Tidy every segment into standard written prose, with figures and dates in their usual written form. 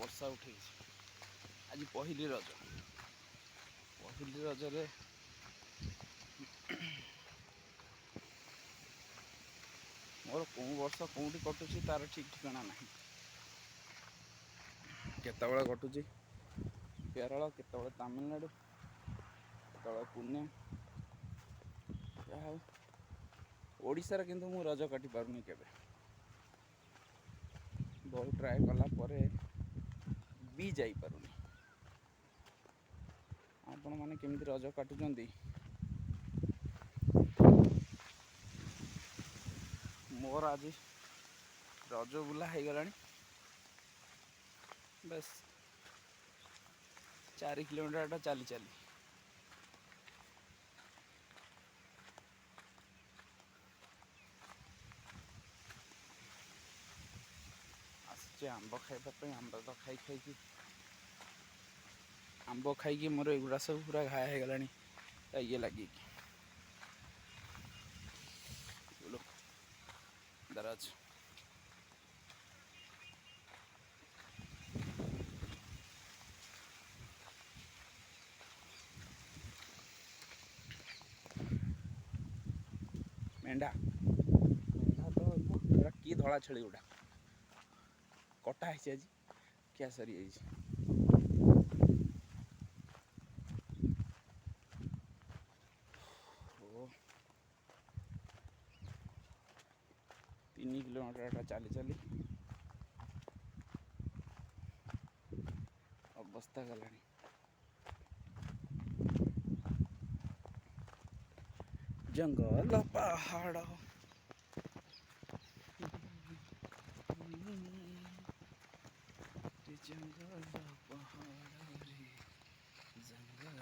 ବର୍ଷା ଉଠେଇଛି। ଆଜି ପହିଲି ରଜ। ପହିଲି ରଜରେ ମୋର କେଉଁ ବର୍ଷ କେଉଁଠି କଟୁଛି ତାର ଠିକ୍ ଠିକଣା ନାହିଁ। କେତେବେଳେ କଟୁଛି କେରଳ, କେତେବେଳେ ତାମିଲନାଡ଼ୁ, କେତେବେଳେ ପୁନେ। ଯାହା ହଉ ଓଡ଼ିଶାରେ କିନ୍ତୁ ମୁଁ ରଜ କାଟି ପାରୁନି କେବେ। ବହୁତ ଟ୍ରାଏ କଲା ପରେ ବି ଯାଇପାରୁନି। ଆପଣମାନେ କେମିତି ରଜ କାଟୁଛନ୍ତି? ମୋର ଆଜି ରଜ ବୁଲା ହେଇଗଲାଣି ବେଶ 4 କିଲୋମିଟରଟା ଚାଲି ଚାଲି। ଆସିଛି ଆମ୍ବ ଖାଇବା ପାଇଁ। ଆମ୍ବ ତ ଆମ୍ବ ଖାଇକି ମୋର ଏଗୁଡ଼ା ସବୁ ପୁରା ଘା ହେଇଗଲାଣି ଇଏ ଲାଗିକି। ଦରଜ ମେଣ୍ଢା ତ ଏରା କି ଧଳା ଛେଳି ଗୁଡ଼ା କଟା ହେଇଛି ଆଜି ଖିଆ ସରିଯାଇଛି। ଓ 3 କିଲୋମିଟରଟା ଚାଲି ଚାଲି ଅବସ୍ଥା ଗଲାଣି। ଜଙ୍ଗଲ ପାହାଡ଼ ଜଙ୍ଗଲ ପାହାଡ଼ରେ ଜଙ୍ଗଲ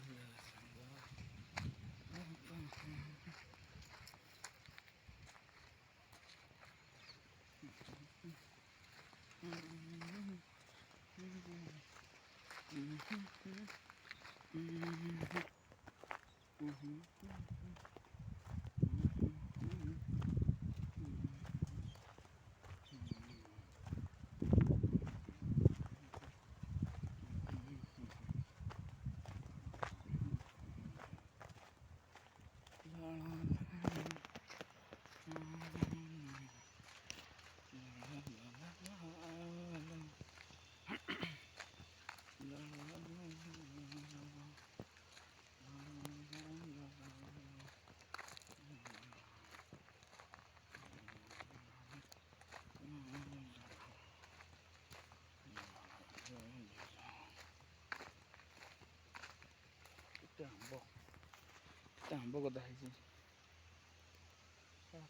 ଆମ୍ବ ଗଦା ହେଇଛି।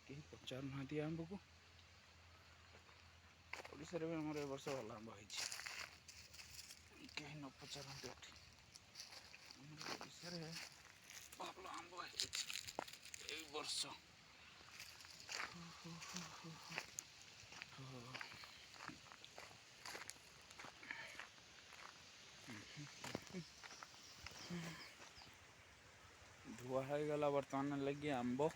କେହି ପଚାରୁନାହାନ୍ତି ଆମ୍ବକୁ। ଓଡ଼ିଶାରେ ବି ଆମର ଏ ବର୍ଷ ଭଲ ଆମ୍ବ ହେଇଛି। କେହି ନ ପଚାରନ୍ତି ଏଠି। ଆମର ଓଡ଼ିଶାରେ ଭଲ ଆମ୍ବ ହେଇଛି ଏଇ ବର୍ଷ। ଧୁଆ ହେଇଗଲା ବର୍ତ୍ତମାନ ଲାଗି ଆମ୍ବ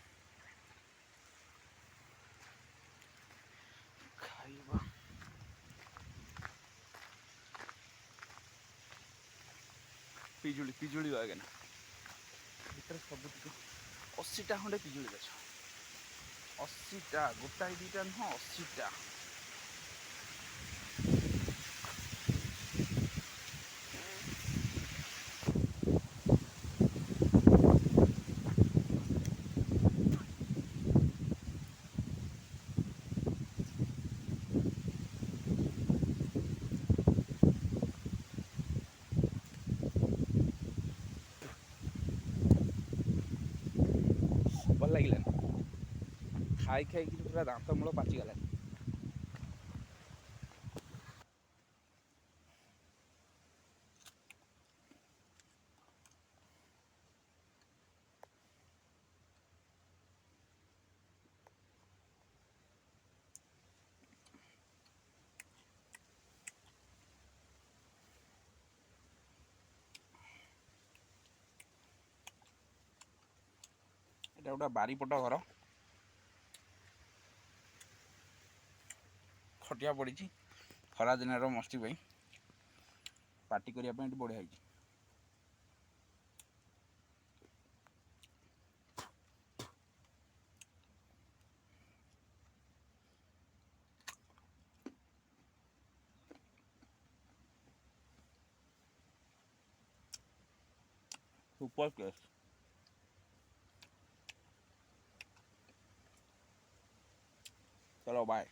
ଖାଇବା। ପିଜୁଳି ବାଗେନା ଭିତରେ ସବୁଥିରୁ 80ଟା ଖଣ୍ଡେ ପିଜୁଳି ଗଛ। 80ଟା, ଗୋଟାଏ ଦୁଇଟା ନୁହଁ 80ଟା। ଭଲ ଲାଗିଲାନି। ଖାଇକିରି ପୁରା ଦାନ୍ତ ମୂଳ ପାଚିଗଲାଣି। ଏଇଟା ଗୋଟେ ବାରିପଟ ଘର। ଖଟିଆ ପଡ଼ିଛି ଖରାଦିନର ମସ୍ତି ପାଇଁ। ପାର୍ଟି କରିବା ପାଇଁ ଏଠି ବଢ଼ିଆ ହେଇଛି। Super taste. चलो बाय।